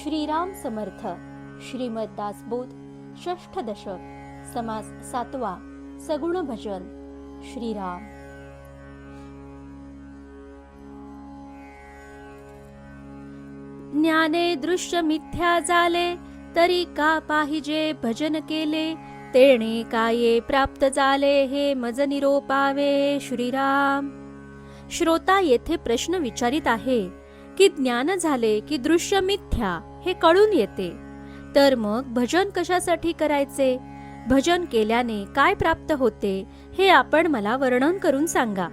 श्रीराम समर्थ. श्रीमद दासबोध. षष्ठ दशक. समास 7वा. सगुण भजन. श्रीराम. ज्ञाने दृश्य मिथ्या झाले, तरी का पाहिजे भजन केले. तेणे काये प्राप्त झाले, हे मज निरोपावे. श्रीराम. श्रोता येथे प्रश्न विचारित आहे की ज्ञान झाले की दृश्य मिथ्या हे कळून येते, तर मग भजन कशासाठी करायचे. भजन केल्याने काय प्राप्त होते हे आपण मला वर्णन करून सांगा.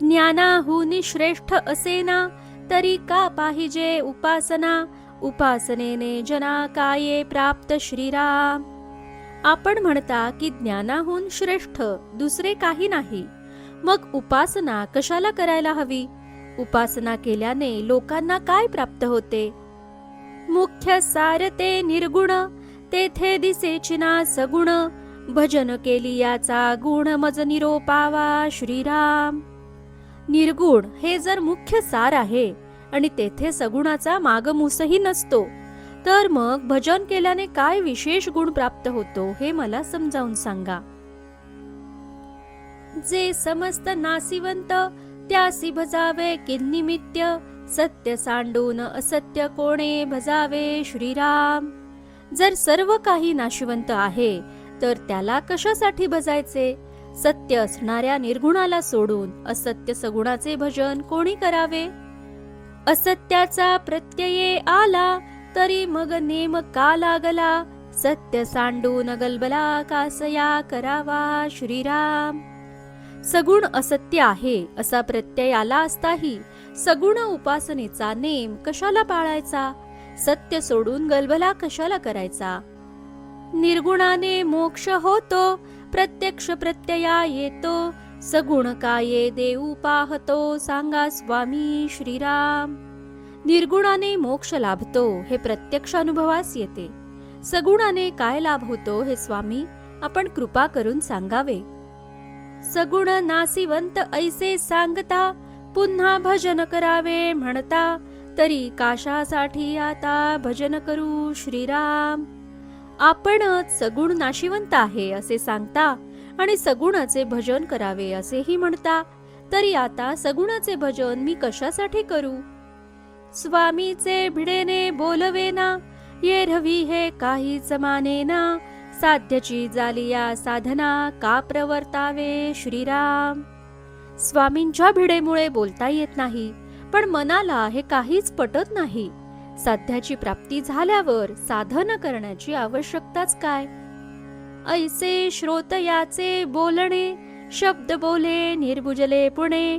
ज्ञानाहुनी श्रेष्ठ असेना, तरी का पाहिजे उपासना. उपासनेने जना काये प्राप्त. श्रीराम. आपण म्हणता की ज्ञानाहून श्रेष्ठ दुसरे काही नाही, मग उपासना कशाला करायला हवी. उपासना केल्याने लोकांना काय प्राप्त होते. मुख्य सारते निर्गुण, तेथे दिसेची ना सगुण. भजन केली याचा गुण मज निरोपावा. श्रीराम. निर्गुण हे जर मुख्य सार आहे आणि तेथे सगुणाचा मागमूसही नसतो, तर मग भजन केल्याने काय विशेष गुण प्राप्त होतो हे मला समजावून सांगा. जे समस्त नासिवंत, त्यासी भजावे किन्निमित्य. सत्य सांडून असत्य कोणे भजावे. श्रीराम. जर सर्व काही नाशिवंत आहे, तर त्याला कशासाठी भजायचे. सत्य असणाऱ्या निर्गुणाला सोडून असत्य सगुणाचे भजन कोणी करावे. असत्याचा प्रत्यये आला, तरी मग नेम का लागला. सत्य सांडून गलबला कासया करावा. श्रीराम. सगुण असत्य आहे असा प्रत्यय आला असताही सगुण उपासनेचा नेम कशाला पाळायचा. सत्य सोडून गलबला कशाला करायचा. निर्गुणाने मोक्ष होतो, प्रत्यक्ष प्रत्यया येतो. सगुण काये देऊ पाहतो, सांगा स्वामी. श्रीराम. निर्गुणाने मोक्ष लाभतो हे प्रत्यक्ष अनुभवास येते. सगुणाने काय लाभ होतो हे स्वामी आपण कृपा करून सांगावे. सगुण नासिवंत ऐसे सांगता, पुन्हा भजन करावे म्हणता. तरी काशासाठी आता भजन करू. श्रीराम. आपणच सगुण नाशिवंत आहे असे सांगता आणि सगुणाचे भजन करावे असेही म्हणता, तरी आता सगुणाचे भजन मी कशासाठी करू. स्वामीचे भिडेने बोलवेना, ये रवी हे काहीच मानेना. साध्यची जालिया साधना का प्रवर्तावे. श्रीराम. स्वामींच्या भिडेमुळे बोलता येत नाही, पण मनाला हे काहीच पटत नाही. साध्याची प्राप्ती झाल्यावर साधन करण्याची आवश्यकताच काय. ऐसे श्रोत याचे बोलणे, शब्द बोले निर्बुजले पुणे.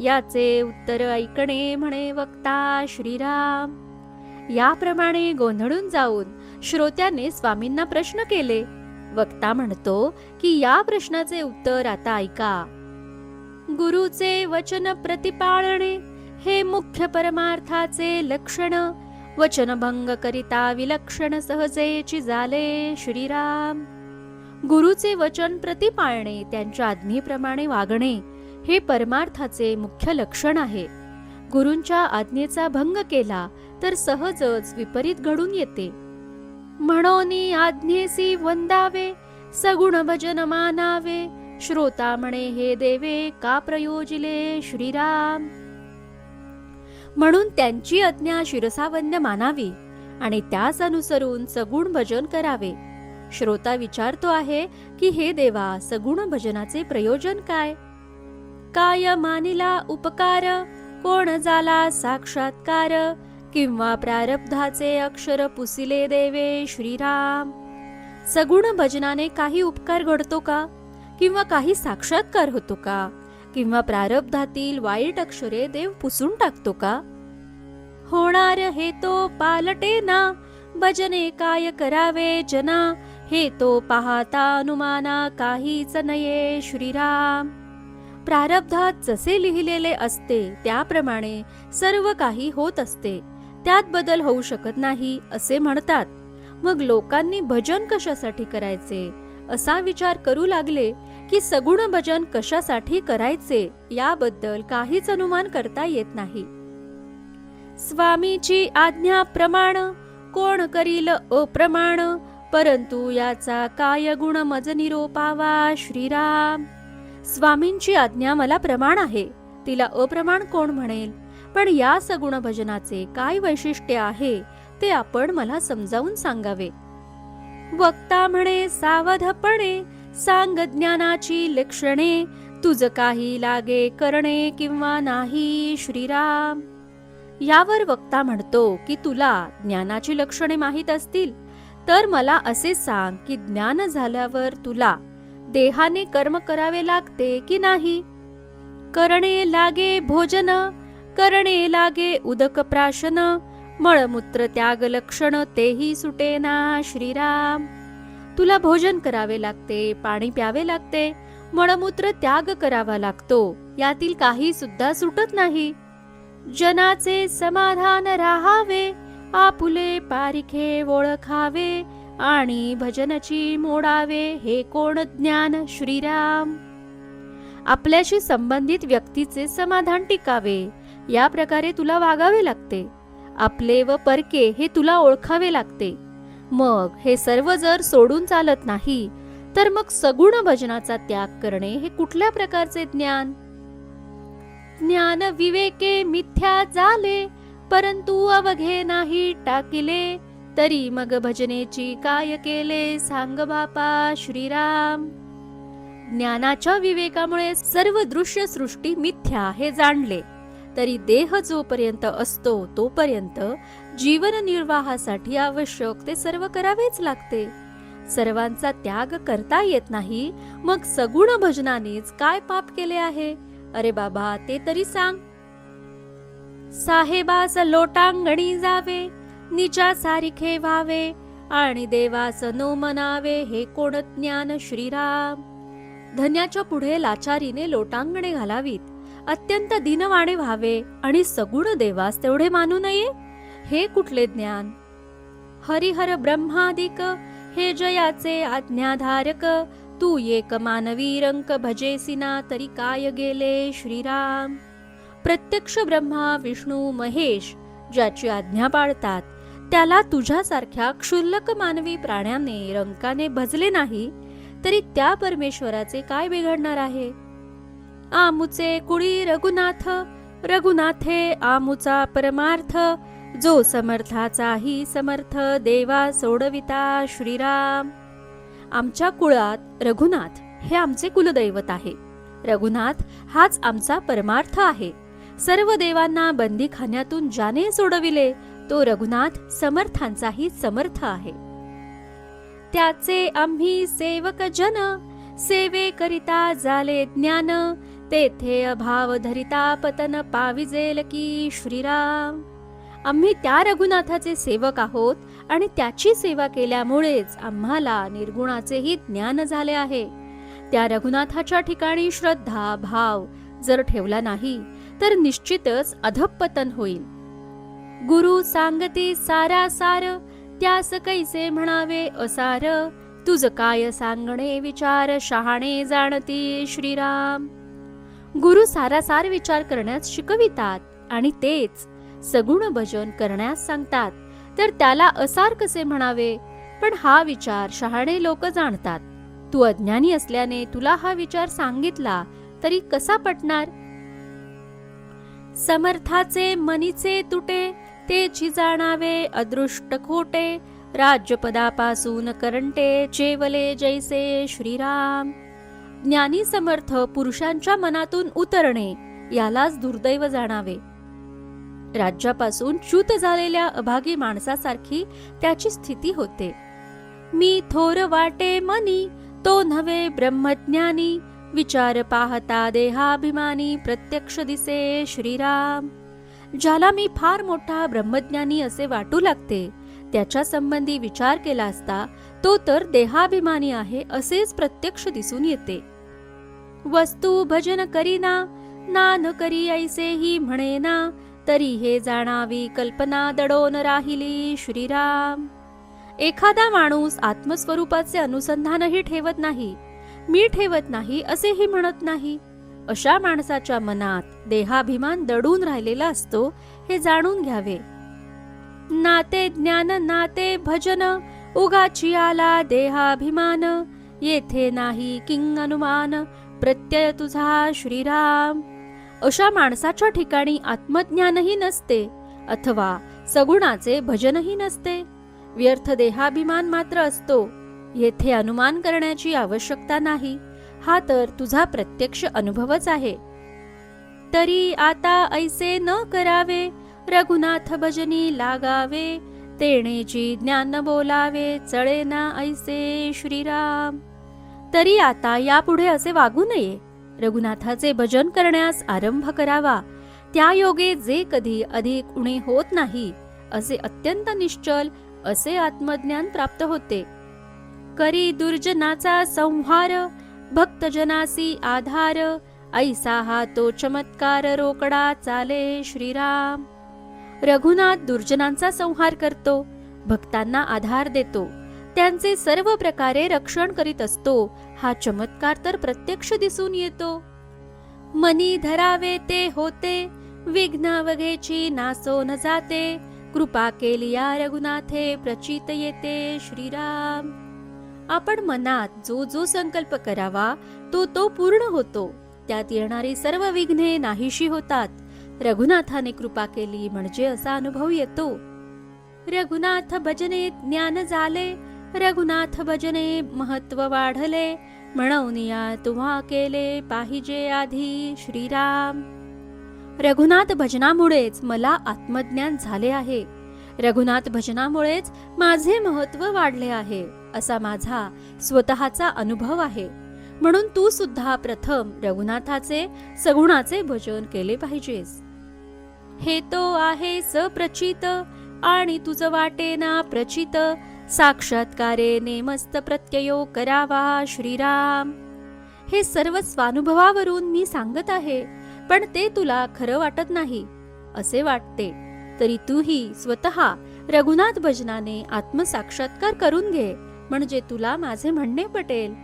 याचे उत्तर ऐकणे म्हणे वक्ता. श्रीराम. याप्रमाणे गोंधळून जाऊन श्रोत्याने स्वामींना प्रश्न केले. वक्ता म्हणतो की या प्रश्नाचे उत्तर आता ऐका. गुरुचे वचन प्रतिपाळणे, हे मुख्य परमार्थाचे लक्षण. वचनभंग करिता विलक्षण सहजेची झाले. श्रीराम. गुरुचे वचन प्रतिपाळणे, त्यांच्या आज्ञेप्रमाणे वागणे हे परमार्थाचे मुख्य लक्षण आहे. गुरूंच्या आज्ञेचा भंग केला तर सहजच विपरीत घडून येते. म्हणोनी आज्ञेसी वंदावे, सगुण भजन मानावे. श्रोता म्हणे हे देवे का प्रयोजिले. श्रीराम. म्हणून त्यांची आज्ञा शिरसावंद्य मानावी आणि त्यास अनुसरून सगुण भजन करावे. श्रोता विचारतो आहे की हे देवा, सगुण भजनाचे प्रयोजन काय. काय मानिला उपकार, कोण झाला साक्षात्कार. किंवा प्रारब्धाचे अक्षर पुसिले देवे. श्रीराम. सगुण भजनाने काही उपकार घडतो का, किंवा काही साक्षात्कार होतो का, किंवा प्रारब्धातील वाईट अक्षरे देव पुसून टाकतो का. होणार हे तो पालटे ना, भजने काय करावे जना. हे तो पाहता अनुमाना काहीच नये. श्रीराम. प्रारब्धात जसे लिहिलेले असते त्याप्रमाणे सर्व काही होत असते, त्यात बदल होऊ शकत नाही असे म्हणतात. मग लोकांनी भजन कशासाठी करायचे असा विचार करू लागले की सगुण भजन कशासाठी करायचे याबद्दल काहीच अनुमान करता येत नाही. स्वामीची आज्ञा प्रमाण कोण करील अप्रमाण, परंतु याचा काय गुण मज निरोपावा श्रीराम. स्वामींची आज्ञा मला प्रमाण आहे, तिला अप्रमाण कोण म्हणेल. पण या सगुण भजनाचे काय वैशिष्ट्य आहे ते आपण मला समजावून सांगावे. वक्ता म्हणे सावधपणे, सांग ज्ञानाची लक्षणे, तुझ काही लागे करणे किंवा नाही श्रीराम. यावर वक्ता म्हणतो की तुला ज्ञानाची लक्षणे माहीत असतील तर मला असे सांग की ज्ञान झाल्यावर तुला देहाने कर्म करावे लागते की नाही. करणे लागे भोजन, करणे लागे उदक प्राशन, मळमूत्र त्याग लक्षण तेही सुटेना श्रीराम. तुला भोजन करावे लागते, पाणी प्यावे लागते, मळमूत्र त्याग करावा लागतो, यातील काही सुद्धा सुटत नाही. जनाचे समाधान राहावे, आपुले पारिखे ओळखावे, आणि भजनची मोडावे हे कोण ज्ञान श्रीराम. आपल्याशी संबंधित व्यक्तीचे समाधान टिकावे या प्रकारे तुला वागावे लागते. आपले व परके हे तुला ओळखावे लागते. मग हे सर्व जर सोडून चालत नाही तर मग सगुण भजनाचा त्याग करणे हे कुठल्या प्रकारचे ज्ञान. ज्ञान विवेके मिथ्या झाले, परंतु अवघे नाही टाकिले, तरी मग भजनेची काय केले सांग बापा श्रीराम. ज्ञानाच्या विवेकामुळे सर्व दृश्य सृष्टी मिथ्या हे जाणले, तरी देह जोपर्यंत असतो तोपर्यंत जीवन निर्वाहासाठी आवश्यक ते सर्व करावेच लागते. सर्वांचा त्याग करता येत नाही, मग सगुण भजनानेच काय पाप केले आहे. अरे बाबा ते तरी सांग. साहेबास लोटांगणी जावे, निच्या सारिखे व्हावे, आणि देवास नो मनावे हे कोण ज्ञान श्रीराम. धन्याच्या पुढे लाचारीने लोटांगणे घालावीत, अत्यंत दीनवाणे व्हावे, आणि सगुण देवास तेवढे मानू नये हे कुठले ज्ञान. हरिहर ब्रह्मादिक हे जयाचे आज्ञाधारक, तू एक मानवी रंक भजेसिना तरी काय गेले श्रीराम. प्रत्यक्ष ब्रह्मा विष्णू महेश ज्याची आज्ञा पाळतात त्याला तुझ्यासारख्या क्षुल्लक मानवी प्राण्याने रंकाने भजले नाही तरी त्या परमेश्वराचे काय बिघडणार आहे. आमुचे कुळी रघुनाथ, रघुनाथे आमुचा परमार्थ, जो समर्थाचाही समर्थ देवा सोडविता श्रीराम. आमच्या कुळात रघुनाथ हे आमचे कुलदैवत आहे. रघुनाथ हाच आमचा परमार्थ आहे. सर्व देवांना बंदीखान्यातून ज्याने सोडविले तो रघुनाथ समर्थांचाही समर्थ आहे. त्याचे आम्ही सेवक जन, सेवे करिता झाले ज्ञान, तेथे अभाव धरिता पतन पाविजेल की श्रीराम. आम्ही त्या रघुनाथाचे सेवक आहोत आणि त्याची सेवा केल्यामुळेच आम्हाला निर्गुणाचेही ज्ञान झाले आहे. त्या रघुनाथाच्या ठिकाणी श्रद्धा भाव जर ठेवला नाही तर निश्चितच अधःपतन होईल. गुरु सांगते सारा सार, त्यास कैसे म्हणावे असार, तुझ काय सांगणे विचार शहाणे जाणती श्रीराम. गुरु सारासार विचार करण्यास शिकवितात आणि तेच सगुण भजन करण्यास सांगतात, तर त्याला असार कसे म्हणावे. पण हा विचार शहाणे लोक जाणतात. तू अज्ञानी असल्याने तुला हा विचार सांगितला तरी कसा पटणार. समर्थाचे मनीचे तुटे, तेची जाणावे अदृष्ट खोटे, राज्यपदापासून करंटे चेवले जैसे श्रीराम. ज्ञानी समर्थ पुरुषांच्या मनातून उतरणे यालाच दुर्दैव जाणावे. राज्यापासून च्युत झालेल्या अभागी माणसासारखी त्याची स्थिती होते. मी थोर वाटे मनी, तो नव्हे ब्रह्मज्ञानी, विचार पाहता देहाभिमानी प्रत्यक्ष दिसे श्रीराम. ज्याला मी फार मोठा ब्रह्मज्ञानी असे वाटू लागते त्याच्या संबंधी विचार केला असता तो तर देहाभिमानी आहे असेच प्रत्यक्ष दिसून येते. वस्तू भजन करीना, नान करी ऐसेही म्हणेना, तरी हे जाणावी कल्पना दडोन राहिली श्रीराम. एखादा माणूस आत्मस्वरूपाचे अनुसंधानही ठेवत नाही, मी ठेवत नाही असेही म्हणत नाही, अशा माणसाच्या मनात देहाभिमान दडून राहिलेला असतो हे जाणून घ्यावे. नाते ज्ञान नाते भजन, उगाची आला देहाभिमान, येथे नाही किंग अनुमान, प्रत्यय तुझा श्रीराम. अशा माणसाच्या ठिकाणी आत्मज्ञानही नसते अथवा सगुणाचे भजनही नसते. व्यर्थ देहाभिमान मात्र असतो. येथे अनुमान करण्याची आवश्यकता नाही. हा तर तुझा प्रत्यक्ष अनुभवच आहे. तरी आता ऐसे न करावे, रघुनाथ भजनी लागावे, तेणेची ज्ञान बोलावे, चळे ना ऐसे श्रीराम. तरी आता यापुढे असे वागू नये. रघुनाथाचे भजन करण्यास आरंभ करावा. त्या योगे जे कधी अधिक उणे होत नाही असे अत्यंत निश्चल असे आत्मज्ञान प्राप्त होते. करी दुर्जनाचा संहार, भक्तजनासी आधार, ऐसा हा तो चमत्कार, रोकडा चाले श्रीराम. रघुनाथ दुर्जनांचा संहार करतो, भक्तांना आधार देतो, त्यांचे सर्व प्रकारे रक्षण करीत असतो. हा चमत्कार तर प्रत्यक्ष दिसून येतो. मनी धरावे ते होते, विघ्न वघेची नासो न जाते, कृपा केली या रघुनाथे, प्रचित येते श्रीराम. आपण मनात जो जो संकल्प करावा तो तो पूर्ण होतो. त्यात येणारी सर्व विघ्ने नाहीशी होतात. रघुनाथाने कृपा केली म्हणजे असा अनुभव येतो. रघुनाथ भजने ज्ञान झाले, रघुनाथ भजने महत्व वाढले, म्हणून या तुम्हा केले पाहिजे आधी श्रीराम. रघुनाथ भजनामुळेच मला आत्मज्ञान झाले आहे. रघुनाथ भजनामुळेच माझे महत्व वाढले आहे असा माझा स्वतःचा अनुभव आहे. म्हणून तू सुद्धा प्रथम रघुनाथाचे सगुणाचे भजन केले पाहिजेस. हे तो आहे सप्रचित, आणि तुझ वाटेना प्रचित, साक्षात्कारे नेमस्त प्रत्ययो करावा श्रीराम. हे सर्व स्वानुभवावरून मी सांगत आहे, पण ते तुला खरं वाटत नाही असे वाटते. तरी तूही स्वतः रघुनाथ भजनाने आत्मसाक्षात्कार करून घे, म्हणजे तुला माझे म्हणणे पटेल.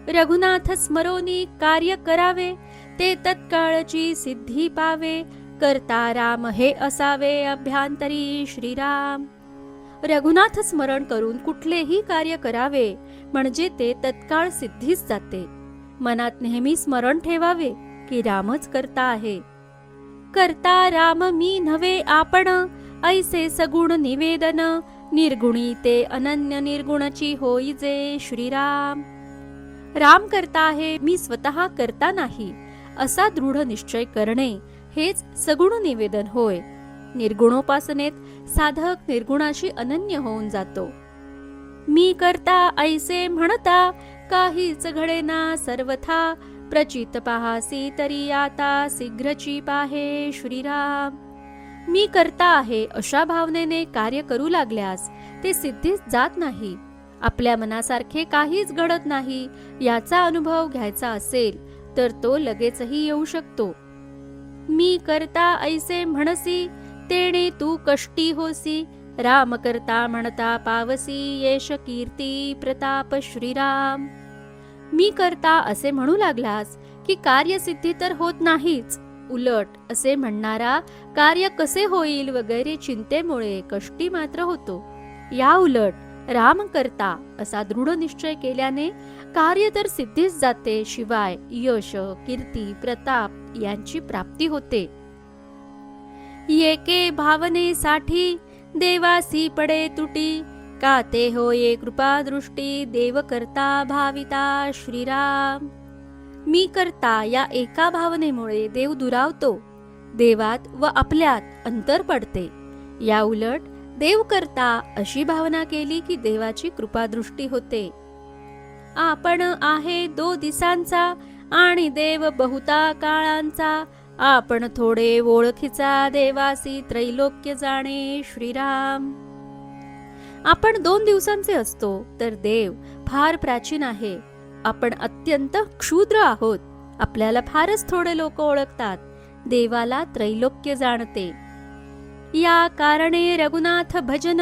रघुनाथ स्मरोनी कार्य करावे, ते तत्काळची सिद्धी पावे, करता राम हे असावे अभ्यांतरी श्रीराम. रघुनाथ स्मरण करून कुठलेही कार्य करावे म्हणजे ते तत्काळ सिद्धीस जाते. मनात नेहमी स्मरण ठेवावे की रामच करता आहे. करता राम मी नव्हे आपण, ऐसे सगुण निवेदन, निर्गुणी ते अनन्य निर्गुणाची होईजे श्रीराम. राम करता आहे, मी स्वतः करता नाही असा दृढ निश्चय करणे हेच सगुण निवेदन होय. निर्गुणोपासनेत साधक निर्गुणाशी अनन्य होऊन जातो. मी करता ऐसे म्हणता, काहीच घडेना सर्वथा, प्रचित पाहासी तरी आता शीघ्रची पाहे श्रीराम. मी करता आहे अशा भावनेने कार्य करू लागल्यास ते सिद्धीस जात नाही. आपल्या मनासारखे काहीच घडत नाही याचा अनुभव घ्यायचा असेल तर तो लगेचही येऊ शकतो. मी करता ऐसे म्हणसी, तेणे तू कष्टी होसी, राम करता म्हणता पावसी, येश कीर्ती प्रताप श्रीराम. मी करता असे म्हणू लागलास की कार्यसिद्धी तर होत नाहीच, उलट असे म्हणणारा कार्य कसे होईल वगैरे चिंतेमुळे कष्टी मात्र होतो. या उलट राम करता असा दृढ निश्चय केल्याने कार्य तर सिद्धीस जाते, शिवाय यश कीर्ती प्रताप यांची प्राप्ती होते. येके भावनेसाठी देवासी पडे तुटी, का ते होये कृपा दृष्टी, देव करता भाविता श्रीराम. मी करता या एका भावनेमुळे देव दुरावतो, देवात व आपल्यात अंतर पडते. या उलट देव करता अशी भावना केली की देवाची कृपा दृष्टी होते. आपण आहे 2 दिसांचा आणि देव बहुता काळांचा, आपण थोडे ओळखीचा देवासी त्रैलोक्य जाणे श्रीराम. आपण 2 दिवसांचे असतो तर देव फार प्राचीन आहे. आपण अत्यंत क्षुद्र आहोत. आपल्याला फारच थोडे लोक ओळखतात. देवाला त्रैलोक्य जाणते. या कारणे रघुनाथ भजन,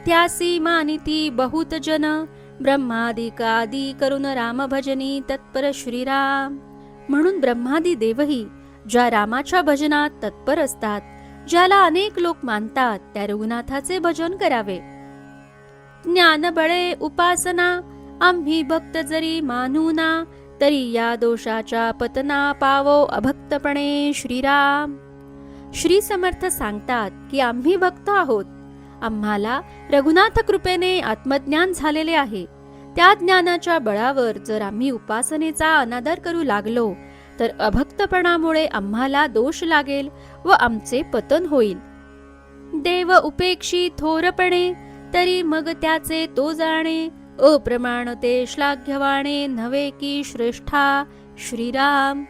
त्यासी मानिती बहुत जन, ब्रह्मादिकादी करून राम भजनी तत्पर श्रीराम. म्हणून ब्रह्मादी देवही ज्या रामाच्या भजनात तत्पर असतात, ज्याला अनेक लोक मानतात, त्या रघुनाथाचे भजन करावे. ज्ञानबळे उपासना आम्ही भक्त जरी मानूना, तरी या दोषाच्या पतना पावो अभक्तपणे श्रीराम. श्री समर्थ सांगतात की आम्ही भक्त आहोत. आम्हाला रघुनाथ कृपेने आत्मज्ञान झालेले आहे. त्या ज्ञानाच्या बळावर जर आम्ही उपासनेचा अनादर करू लागलो, तर अभक्तपणामुळे आम्हाला दोष लागेल व आमचे पतन होईल. देव उपेक्षी थोरपणे, तरी मग त्याचे तो जाणे, अप्रमाण ते श्लाघ्यवाणे नव्हे की श्रेष्ठा श्रीराम.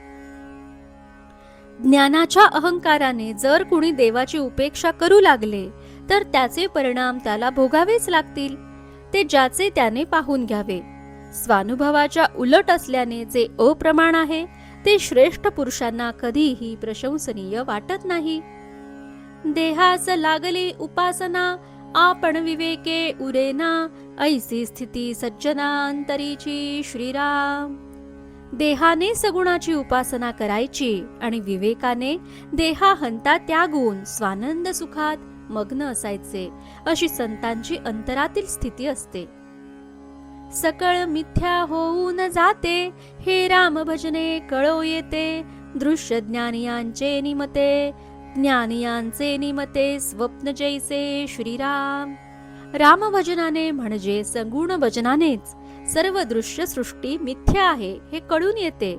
ज्ञानाच्या अहंकाराने जर कुणी देवाची उपेक्षा करू लागले, तर त्याचे परिणाम त्याला भोगावेच लागतील. ते ज्याचे त्याने पाहून घ्यावे. स्वानुभवाच्या उलट असल्याने जे अप्रमाण आहे, ते श्रेष्ठ पुरुषांना कधीही प्रशंसनीय वाटत नाही. देहास लागली उपासना, आपण विवेके उरेना, ऐसी स्थिती सज्जना अंतरीची श्रीराम. देहाने सगुणाची उपासना करायची आणि विवेकाने देहाहंता त्यागून स्वानंद सुखात मग्न असायचे, अशी संतांची अंतरातील स्थिती असते. सकळ मिथ्या होऊन जाते, हे राम भजने कळो येते. दृश्य ज्ञानियांचे निमते, ज्ञानियांचे निमते स्वप्न जैसे श्रीराम. राम भजनाने म्हणजे सगुण भजनानेच सर्व दृश्य सृष्टी मिथ्या आहे हे कळून येते.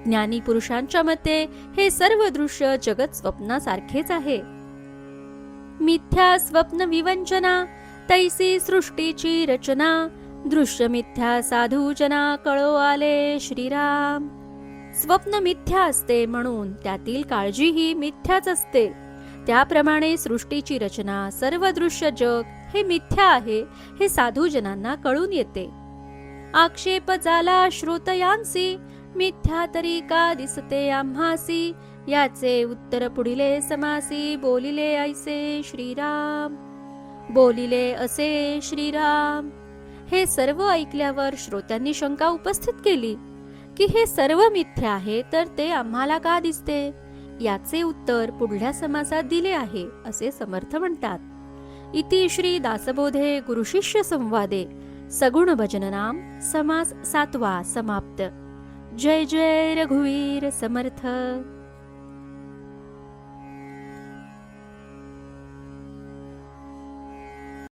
ज्ञानी पुरुषांच्या मते हे सर्व दृश्य जगत स्वप्नासारखेच आहे. मिथ्या स्वप्न विवंचना, तैसी सृष्टीची रचना. दृश्य मिथ्या साधू जना कळो आले श्रीराम. स्वप्न मिथ्या असते म्हणून त्यातील काळजीही मिथ्याच असते. त्याप्रमाणे सृष्टीची रचना, सर्व दृश्य जग हे मिथ्या आहे हे साधूजनांना कळून येते. आक्षेप झाला श्रोतयांसी, मिथ्या तरी का दिसते आम्हासी. याचे उत्तर पुढिले समासी, बोलिले ऐसे श्रीराम. बोलिले असे श्रीराम. हे सर्व ऐकल्यावर श्रोत्यांनी शंका उपस्थित केली की हे सर्व मिथ्या आहे, तर ते आम्हाला का दिसते. याचे उत्तर पुढल्या समासात दिले आहे असे समर्थ म्हणतात. इति श्री दासबोधे गुरुशिष्य संवादे सगुण भजननाम समास 7वा समाप्त. जय जय रघुवीर समर्थ.